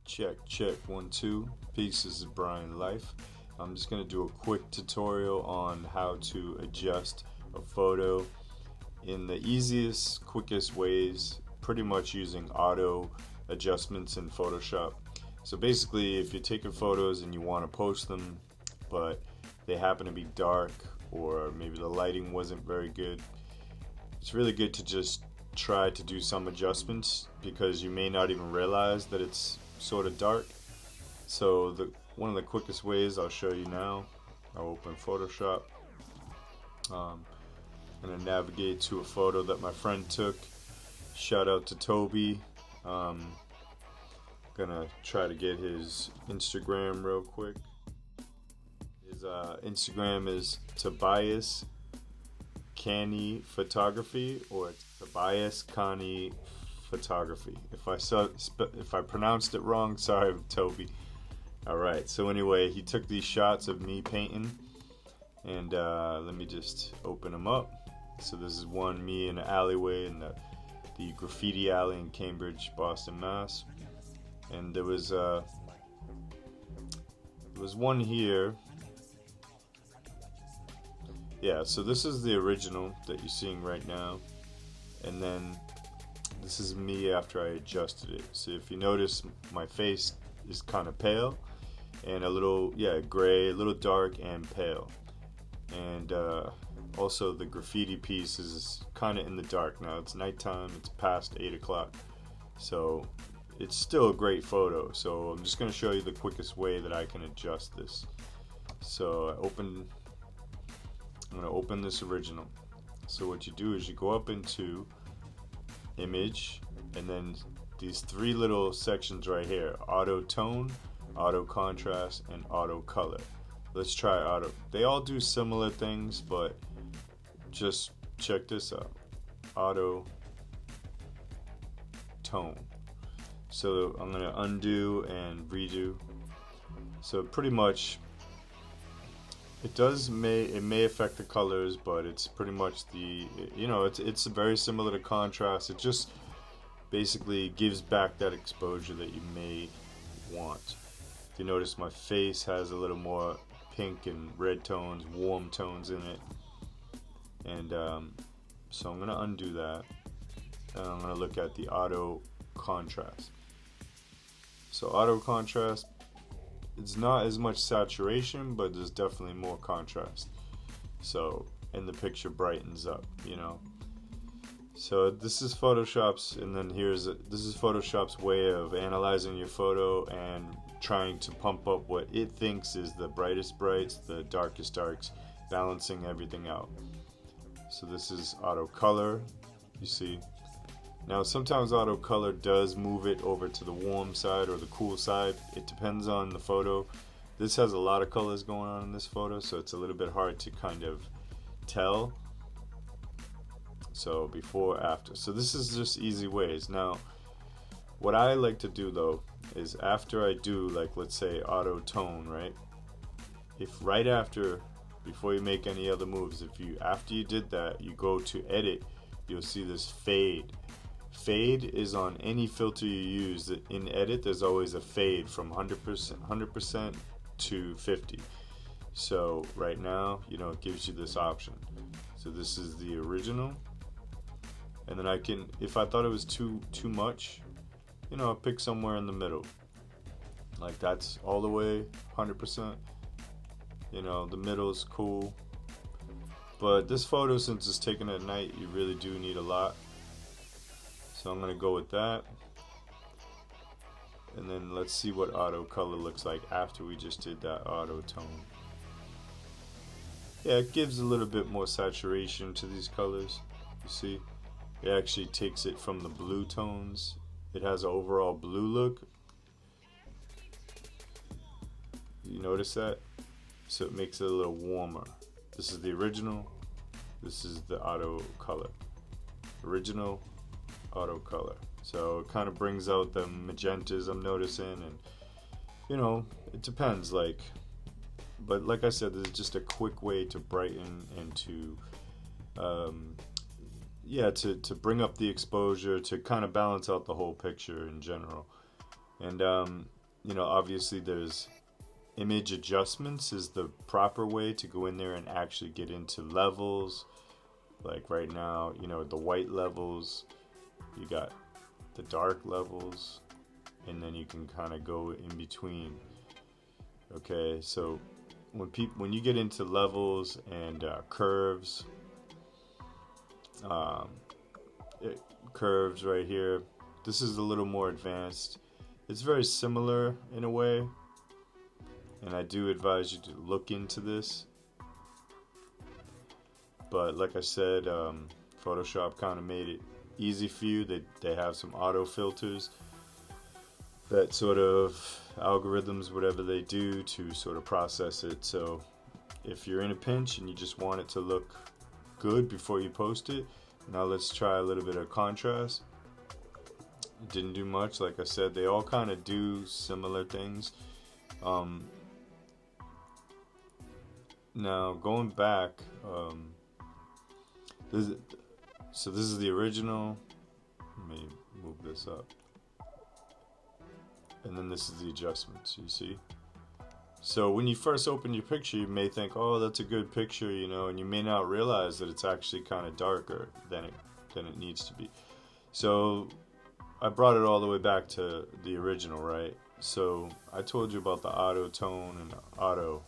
Check, check, 1, 2. Peace, this is Brian Life. I'm just going to do a quick tutorial on how to adjust a photo in the easiest, quickest ways, pretty much using auto adjustments in Photoshop. So basically, if you're taking photos and you want to post them, but they happen to be dark or maybe the lighting wasn't very good, it's really good to just try to do some adjustments because you may not even realize that it's sort of dark. So one of the quickest ways I'll show you now. I'll open Photoshop. I'm gonna navigate to a photo that my friend took. Shout out to Toby. Gonna try to get his Instagram real quick. His Instagram is Tobias Kani Photography, or Tobias Kani Photography. If I pronounced it wrong, sorry, Toby. All right. So anyway, he took these shots of me painting, and let me just open them up. So this is one me in an alleyway in the graffiti alley in Cambridge, Boston, Mass. And there was one here. Yeah, so this is the original that you're seeing right now, and then this is me after I adjusted it. So if you notice, my face is kind of pale and a little, gray, a little dark and pale. And also the graffiti piece is kind of in the dark now. It's nighttime, it's past 8 o'clock. So it's still a great photo. So I'm just going to show you the quickest way that I can adjust this. So I'm going to open this original. So what you do is you go up into image, and then these three little sections right here: auto tone, auto contrast, and auto color. Let's try auto. They all do similar things, but just check this out: auto tone. So I'm gonna undo and redo. So pretty much it may affect the colors, but it's pretty much it's very similar to contrast. It just basically gives back that exposure that you may want. If you notice, my face has a little more pink and red tones, warm tones in it. And so I'm gonna undo that, and I'm gonna look at the auto contrast. So auto contrast, it's not as much saturation, but there's definitely more contrast. So, and the picture brightens up, So this is Photoshop's, and then this is Photoshop's way of analyzing your photo and trying to pump up what it thinks is the brightest brights, the darkest darks, balancing everything out. So this is auto color, you see. Now sometimes auto color does move it over to the warm side or the cool side. It depends on the photo. This has a lot of colors going on in this photo, so it's a little bit hard to kind of tell. So before, after. So this is just easy ways. Now what I like to do though is, after I do, like, let's say auto tone, right? If right after, before you make any other moves, after you did that, you go to edit, you'll see this fade. Fade is on any filter you use. In edit, there's always a fade from 100% to 50. So right now, it gives you this option. So this is the original, and then I can, if I thought it was too much, I'll pick somewhere in the middle. Like that's all the way 100%. The middle is cool. But this photo, since it's taken at night, you really do need a lot. So I'm going to go with that. And then let's see what auto color looks like after we just did that auto tone. Yeah, it gives a little bit more saturation to these colors. You see, it actually takes it from the blue tones. It has an overall blue look. You notice that? So it makes it a little warmer. This is the original. This is the auto color. Original, auto color. So it kind of brings out the magentas I'm noticing, and it depends, but like I said, this is just a quick way to brighten and to to bring up the exposure, to kind of balance out the whole picture in general. And Obviously there's image adjustments is the proper way to go in there and actually get into levels. Like right now, the white levels, you got the dark levels, and then you can kind of go in between. Okay, so when you get into levels and curves, um, curves right here, this is a little more advanced. It's very similar in a way, and I do advise you to look into this. But like I said, Photoshop kind of made it easy for you. They have some auto filters that sort of algorithms, whatever they do to sort of process it. So if you're in a pinch and you just want it to look good before you post it, now let's try a little bit of contrast. It didn't do much. Like I said, they all kind of do similar things. Now going back, this is the original. Let me move this up. And then this is the adjustments, you see? So when you first open your picture, you may think, oh, that's a good picture, and you may not realize that it's actually kind of darker than it needs to be. So I brought it all the way back to the original, right? So I told you about the auto tone and auto.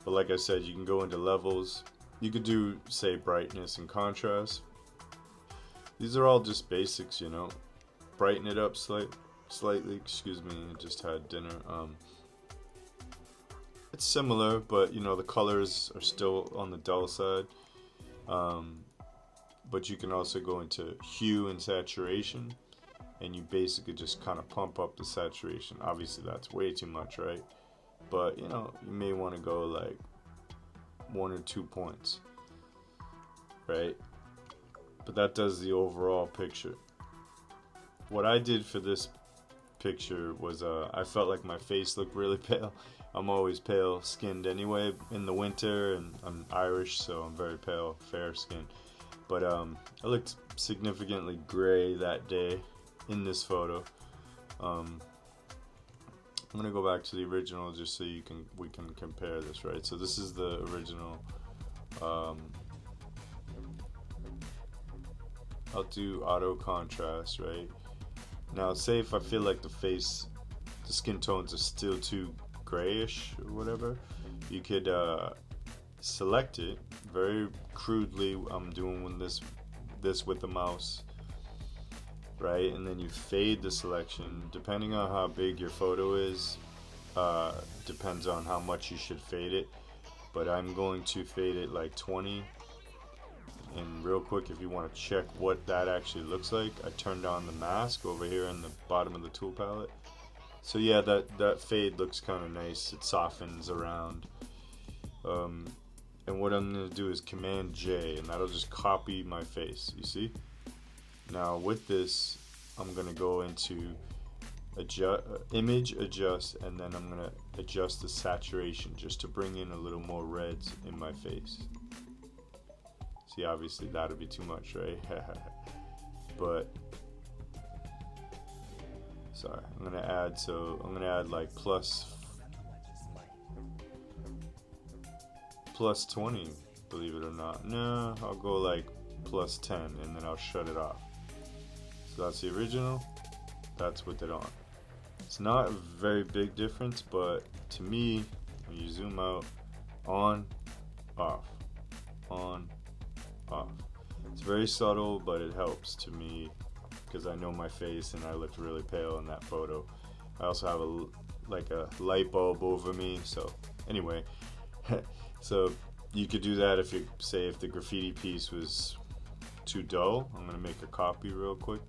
But like I said, you can go into levels. You could do, say, brightness and contrast. These are all just basics, Brighten it up slightly. Excuse me, I just had dinner. It's similar, but the colors are still on the dull side. But you can also go into hue and saturation, and you basically just kind of pump up the saturation. Obviously, that's way too much, right? But you may want to go like 1 or 2 points, right? But that does the overall picture. What I did for this picture was I felt like my face looked really pale. I'm always pale skinned anyway in the winter, and I'm Irish, so I'm very pale, fair skinned. But I looked significantly gray that day in this photo. I'm gonna go back to the original just so we can compare this, right? So this is the original. I'll do auto contrast, right? Now, say if I feel like the skin tones are still too grayish or whatever, you could select it very crudely. I'm doing this with the mouse, right? And then you fade the selection depending on how big your photo is. Depends on how much you should fade it, but I'm going to fade it like 20. And real quick, if you want to check what that actually looks like, I turned on the mask over here in the bottom of the tool palette. So yeah, that fade looks kind of nice. It softens around. And what I'm going to do is Command J, and that'll just copy my face, you see? Now with this, I'm going to go into image adjust, and then I'm going to adjust the saturation just to bring in a little more reds in my face. See, obviously that'll be too much, right? But sorry, I'm gonna add like plus 20, believe it or not. No, I'll go like plus 10, and then I'll shut it off. So that's the original, that's with it on. It's not a very big difference, but to me, when you zoom out, on, off, on, off. It's very subtle, but it helps to me because I know my face and I looked really pale in that photo. I also have a light bulb over me, so anyway. So you could do that if the graffiti piece was too dull. I'm gonna make a copy real quick.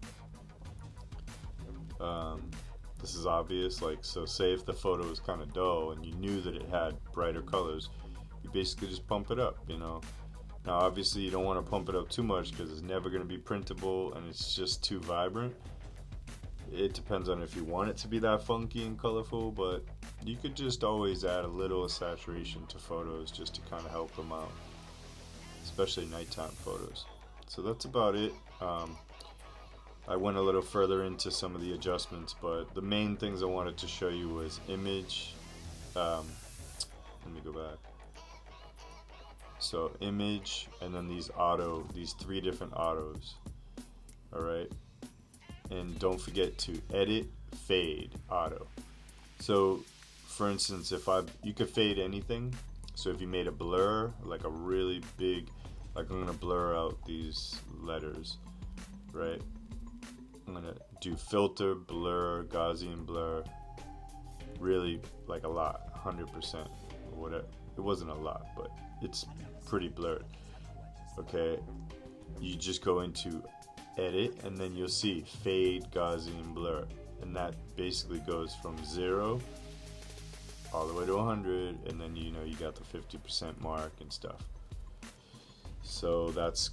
This is obvious, so say if the photo was kind of dull and you knew that it had brighter colors, you basically just pump it up, Now obviously you don't want to pump it up too much because it's never going to be printable and it's just too vibrant. It depends on if you want it to be that funky and colorful, but you could just always add a little saturation to photos just to kind of help them out, especially nighttime photos. So that's about it. I went a little further into some of the adjustments, but the main things I wanted to show you was image. Let me go back. So image, and then these three different autos. All right, and don't forget to edit, fade, auto. So, for instance, you could fade anything. So if you made a blur, like a really big, like I'm gonna blur out these letters, right? I'm gonna do filter, blur, Gaussian blur, really like a lot, 100% or whatever. It wasn't a lot, but it's pretty blurred. Okay, you just go into edit, and then you'll see fade, Gaussian blur, and that basically goes from 0 all the way to 100, and then you got the 50% mark and stuff. So that's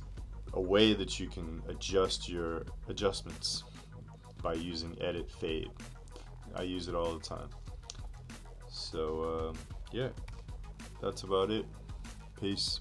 a way that you can adjust your adjustments by using edit, fade. I use it all the time. So yeah, that's about it. Peace.